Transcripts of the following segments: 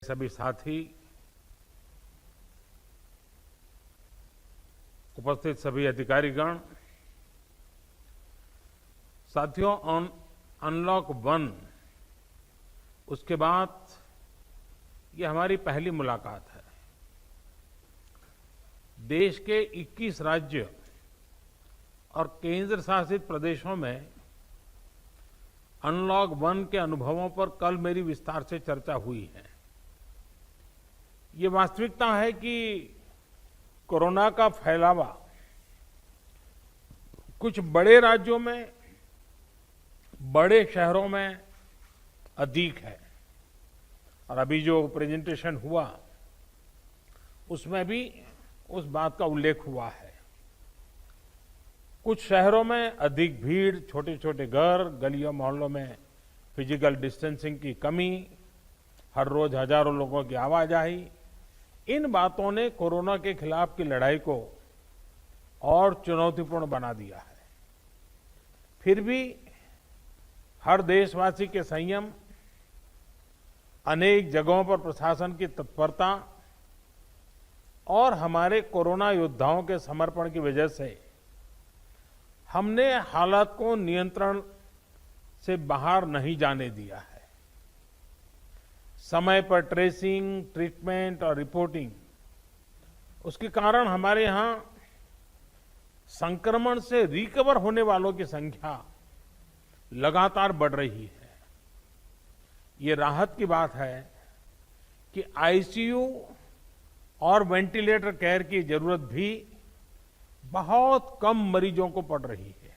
सभी साथी, उपस्थित सभी अधिकारीगण, साथियों, अनलॉक 1 उसके बाद ये हमारी पहली मुलाकात है। देश के 21 राज्य और केंद्र शासित प्रदेशों में अनलॉक 1 के अनुभवों पर कल मेरी विस्तार से चर्चा हुई है। ये वास्तविकता है कि कोरोना का फैलावा कुछ बड़े राज्यों में, बड़े शहरों में अधिक है और अभी जो प्रेजेंटेशन हुआ उसमें भी उस बात का उल्लेख हुआ है। कुछ शहरों में अधिक भीड़, छोटे छोटे घर, गलियों मोहल्लों में फिजिकल डिस्टेंसिंग की कमी, हर रोज हजारों लोगों की आवाजाही, इन बातों ने कोरोना के खिलाफ की लड़ाई को और चुनौतीपूर्ण बना दिया है। फिर भी हर देशवासी के संयम, अनेक जगहों पर प्रशासन की तत्परता और हमारे कोरोना योद्धाओं के समर्पण की वजह से हमने हालात को नियंत्रण से बाहर नहीं जाने दिया है। समय पर ट्रेसिंग, ट्रीटमेंट और रिपोर्टिंग, उसके कारण हमारे यहां संक्रमण से रिकवर होने वालों की संख्या लगातार बढ़ रही है। ये राहत की बात है कि आईसीयू और वेंटिलेटर केयर की जरूरत भी बहुत कम मरीजों को पड़ रही है।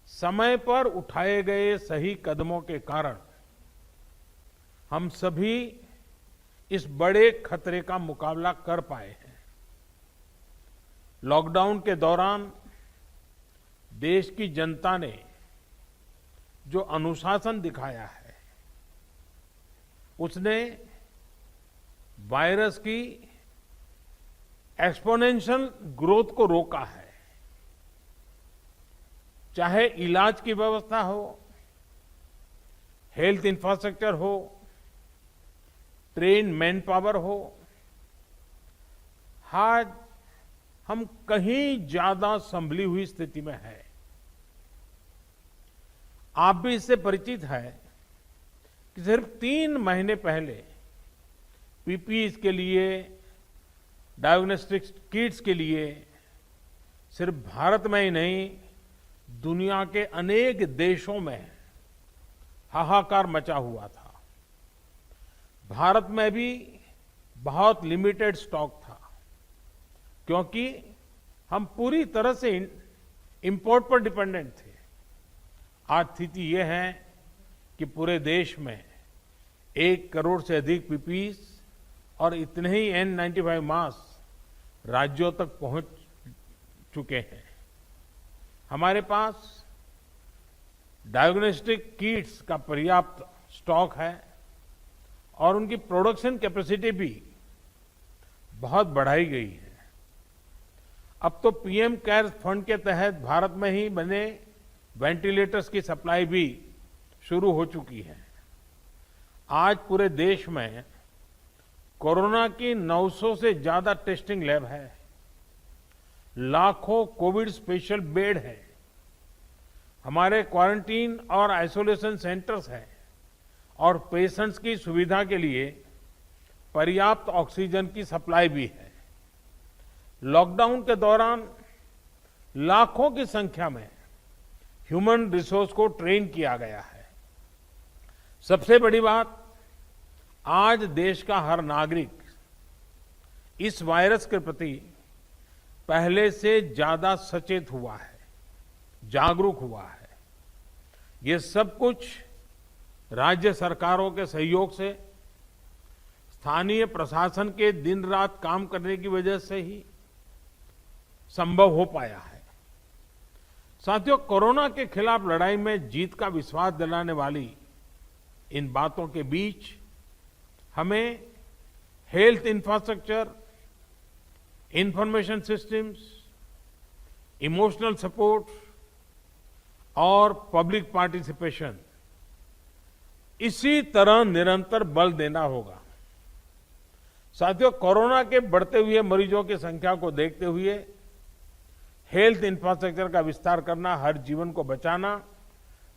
समय पर उठाए गए सही कदमों के कारण हम सभी इस बड़े खतरे का मुकाबला कर पाए हैं। लॉकडाउन के दौरान देश की जनता ने जो अनुशासन दिखाया है, उसने वायरस की एक्सपोनेंशियल ग्रोथ को रोका है। चाहे इलाज की व्यवस्था हो, हेल्थ इंफ्रास्ट्रक्चर हो, ट्रेन मैन पावर हो, आज हम कहीं ज्यादा संभली हुई स्थिति में है। आप भी इससे परिचित है कि सिर्फ 3 महीने पहले पीपीई के लिए, डायग्नोस्टिक किट्स के लिए सिर्फ भारत में ही नहीं, दुनिया के अनेक देशों में हाहाकार मचा हुआ था। भारत में भी बहुत लिमिटेड स्टॉक था, क्योंकि हम पूरी तरह से इंपोर्ट पर डिपेंडेंट थे। आज स्थिति यह है कि पूरे देश में 1 करोड़ से अधिक पीपीई और इतने ही N95 मास्क राज्यों तक पहुंच चुके हैं। हमारे पास डायग्नोस्टिक किट्स का पर्याप्त स्टॉक है और उनकी प्रोडक्शन कैपेसिटी भी बहुत बढ़ाई गई है। अब तो पीएम केयर्स फंड के तहत भारत में ही बने वेंटिलेटर्स की सप्लाई भी शुरू हो चुकी है। आज पूरे देश में कोरोना की 900 से ज्यादा टेस्टिंग लैब है, लाखों कोविड स्पेशल बेड है, हमारे क्वारंटीन और आइसोलेशन सेंटर्स हैं और पेशेंट्स की सुविधा के लिए पर्याप्त ऑक्सीजन की सप्लाई भी है। लॉकडाउन के दौरान लाखों की संख्या में ह्यूमन रिसोर्स को ट्रेन किया गया है। सबसे बड़ी बात, आज देश का हर नागरिक इस वायरस के प्रति पहले से ज्यादा सचेत हुआ है, जागरूक हुआ है। ये सब कुछ राज्य सरकारों के सहयोग से, स्थानीय प्रशासन के दिन रात काम करने की वजह से ही संभव हो पाया है। साथियों, कोरोना के खिलाफ लड़ाई में जीत का विश्वास दिलाने वाली इन बातों के बीच हमें health infrastructure, information systems, emotional support और पब्लिक पार्टिसिपेशन, इसी तरह निरंतर बल देना होगा। साथियों, कोरोना के बढ़ते हुए मरीजों की संख्या को देखते हुए हेल्थ इंफ्रास्ट्रक्चर का विस्तार करना, हर जीवन को बचाना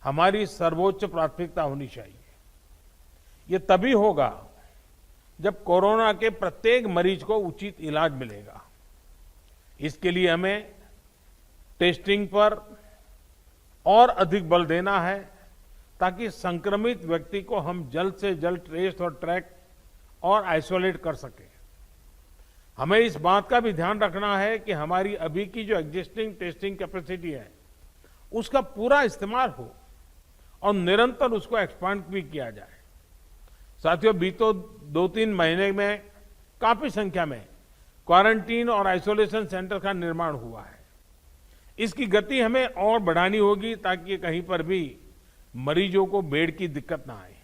हमारी सर्वोच्च प्राथमिकता होनी चाहिए। ये तभी होगा जब कोरोना के प्रत्येक मरीज को उचित इलाज मिलेगा। इसके लिए हमें टेस्टिंग पर और अधिक बल देना है ताकि संक्रमित व्यक्ति को हम जल्द से जल्द ट्रेस और ट्रैक और आइसोलेट कर सकें। हमें इस बात का भी ध्यान रखना है कि हमारी अभी की जो एग्जिस्टिंग टेस्टिंग कैपेसिटी है उसका पूरा इस्तेमाल हो और निरंतर उसको एक्सपांड भी किया जाए। साथियों, बीते 2-3 महीने में काफी संख्या में क्वारंटीन और आइसोलेशन सेंटर का निर्माण हुआ है। इसकी गति हमें और बढ़ानी होगी ताकि कहीं पर भी मरीजों को बेड की दिक्कत ना आए।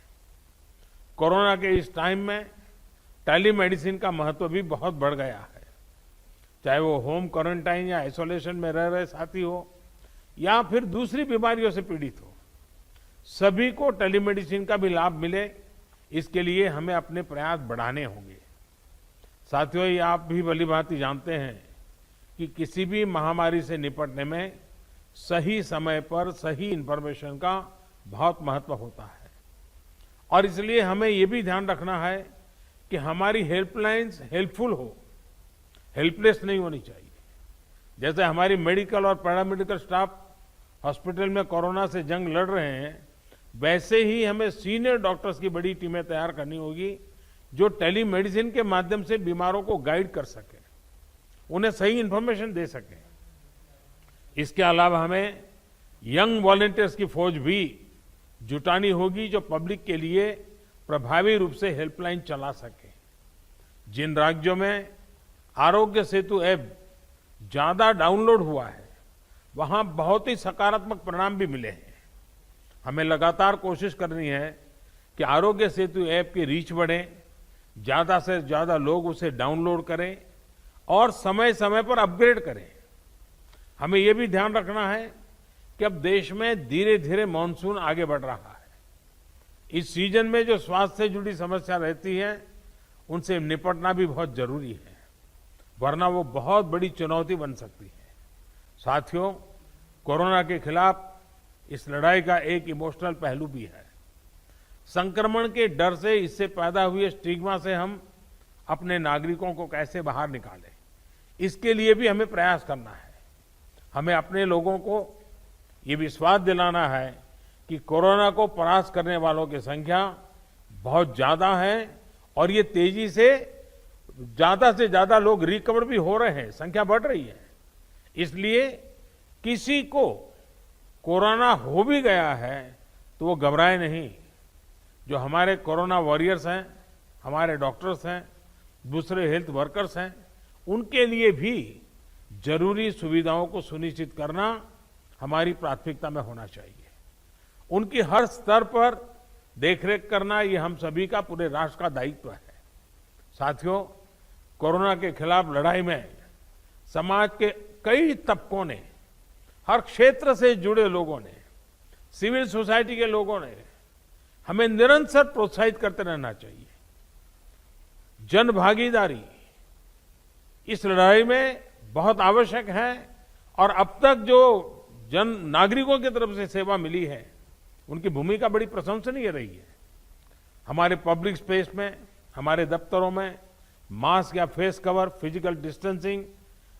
कोरोना के इस टाइम में टेलीमेडिसिन का महत्व भी बहुत बढ़ गया है। चाहे वो होम क्वारंटाइन या आइसोलेशन में रह रहे साथी हो या फिर दूसरी बीमारियों से पीड़ित हो, सभी को टेलीमेडिसिन का भी लाभ मिले, इसके लिए हमें अपने प्रयास बढ़ाने होंगे। साथियों, ये आप भी भलीभांति जानते हैं कि किसी भी महामारी से निपटने में सही समय पर सही इंफॉर्मेशन का बहुत महत्व होता है और इसलिए हमें ये भी ध्यान रखना है कि हमारी हेल्पलाइंस हेल्पफुल हो, हेल्पलेस नहीं होनी चाहिए। जैसे हमारी मेडिकल और पैरामेडिकल स्टाफ हॉस्पिटल में कोरोना से जंग लड़ रहे हैं, वैसे ही हमें सीनियर डॉक्टर्स की बड़ी टीमें तैयार करनी होगी जो टेलीमेडिसिन के माध्यम से बीमारों को गाइड कर सके, उन्हें सही इंफॉर्मेशन दे सके। इसके अलावा हमें यंग वॉलंटियर्स की फौज भी जुटानी होगी जो पब्लिक के लिए प्रभावी रूप से हेल्पलाइन चला सके। जिन राज्यों में आरोग्य सेतु ऐप ज्यादा डाउनलोड हुआ है, वहां बहुत ही सकारात्मक परिणाम भी मिले हैं। हमें लगातार कोशिश करनी है कि आरोग्य सेतु ऐप की रीच बढ़े, ज्यादा से ज्यादा लोग उसे डाउनलोड करें और समय समय पर अपग्रेड करें। हमें यह भी ध्यान रखना है कि अब देश में धीरे धीरे मानसून आगे बढ़ रहा है। इस सीजन में जो स्वास्थ्य से जुड़ी समस्या रहती है उनसे निपटना भी बहुत जरूरी है, वरना वो बहुत बड़ी चुनौती बन सकती है। साथियों, कोरोना के खिलाफ इस लड़ाई का एक इमोशनल पहलू भी है। संक्रमण के डर से, इससे पैदा हुए स्टिग्मा से हम अपने नागरिकों को कैसे बाहर निकालें, इसके लिए भी हमें प्रयास करना है। हमें अपने लोगों को ये विश्वास दिलाना है कि कोरोना को परास्त करने वालों की संख्या बहुत ज्यादा है और ये तेजी से ज्यादा लोग रिकवर भी हो रहे हैं, संख्या बढ़ रही है। इसलिए किसी को कोरोना हो भी गया है तो वो घबराए नहीं। जो हमारे कोरोना वॉरियर्स हैं, हमारे डॉक्टर्स हैं, दूसरे हेल्थ वर्कर्स हैं, उनके लिए भी जरूरी सुविधाओं को सुनिश्चित करना हमारी प्राथमिकता में होना चाहिए। उनकी हर स्तर पर देखरेख करना ये हम सभी का, पूरे राष्ट्र का दायित्व है। साथियों, कोरोना के खिलाफ लड़ाई में समाज के कई तबकों ने, हर क्षेत्र से जुड़े लोगों ने, सिविल सोसाइटी के लोगों ने हमें निरंतर प्रोत्साहित करते रहना चाहिए। जन भागीदारी इस लड़ाई में बहुत आवश्यक है और अब तक जो जन नागरिकों की तरफ से सेवा मिली है उनकी भूमिका बड़ी प्रशंसनीय रही है। हमारे पब्लिक स्पेस में, हमारे दफ्तरों में मास्क या फेस कवर, फिजिकल डिस्टेंसिंग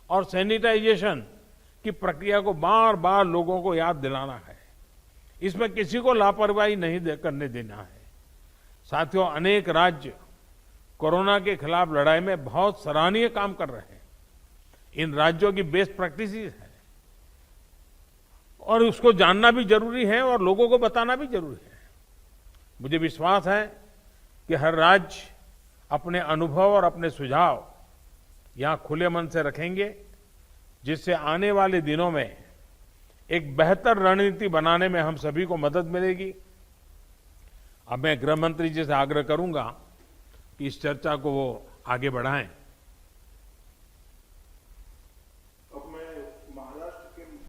और सैनिटाइजेशन की प्रक्रिया को बार बार लोगों को याद दिलाना है। इसमें किसी को लापरवाही नहीं करने देना है। साथियों, अनेक राज्य कोरोना के खिलाफ लड़ाई में बहुत सराहनीय काम कर रहे हैं। इन राज्यों की बेस्ट प्रैक्टिसेस है और उसको जानना भी जरूरी है और लोगों को बताना भी जरूरी है। मुझे विश्वास है कि हर राज्य अपने अनुभव और अपने सुझाव यहां खुले मन से रखेंगे, जिससे आने वाले दिनों में एक बेहतर रणनीति बनाने में हम सभी को मदद मिलेगी। अब मैं गृह मंत्री जी से आग्रह करूंगा कि इस चर्चा को वो आगे बढ़ाएं।